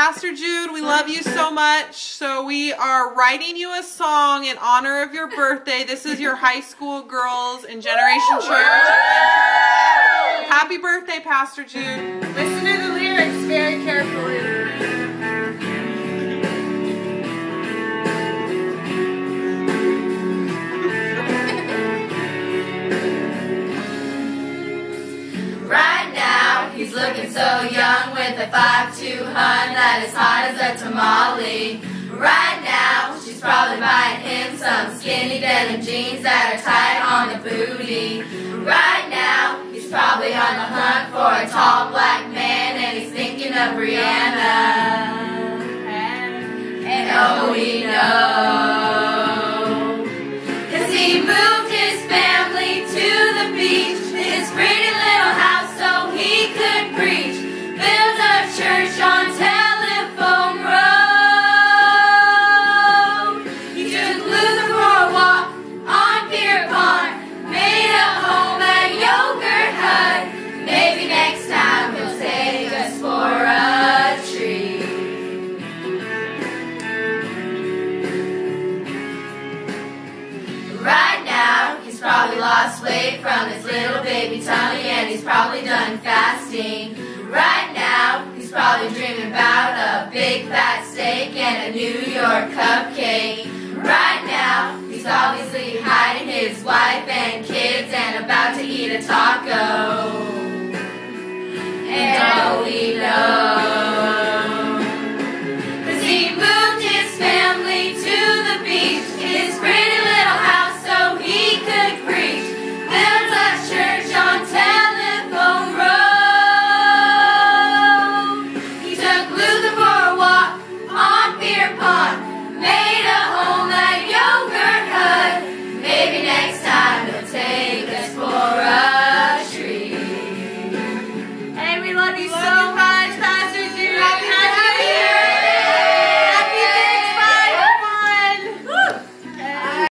Pastor Jude, we love you so much. So we are writing you a song in honor of your birthday. This is your high school girls in Generation Church. Happy birthday, Pastor Jude. Listen to the lyrics very carefully. Right now, he's looking so young with a 5'2" hun that is hot as a tamale. Right now, she's probably buying him some skinny denim jeans that are tight on the booty. Right now, he's probably on the hunt for a tall black man and he's thinking of Rihanna. And oh, we know, 'cause he moved his family to the beach, his pretty little house so he could preach, built a church on Telephone Road. He took Luther for a walk on Pier Pond, made a home at Yogurt Hut. Maybe next time he'll take us for a treat. Right now, he's probably lost weight from his little baby tummy and he's probably done fasting. Right now, he's probably dreaming about a big fat steak and a New York cupcake. Right now, he's obviously hiding his wife and kids and about to eat a taco. And oh, we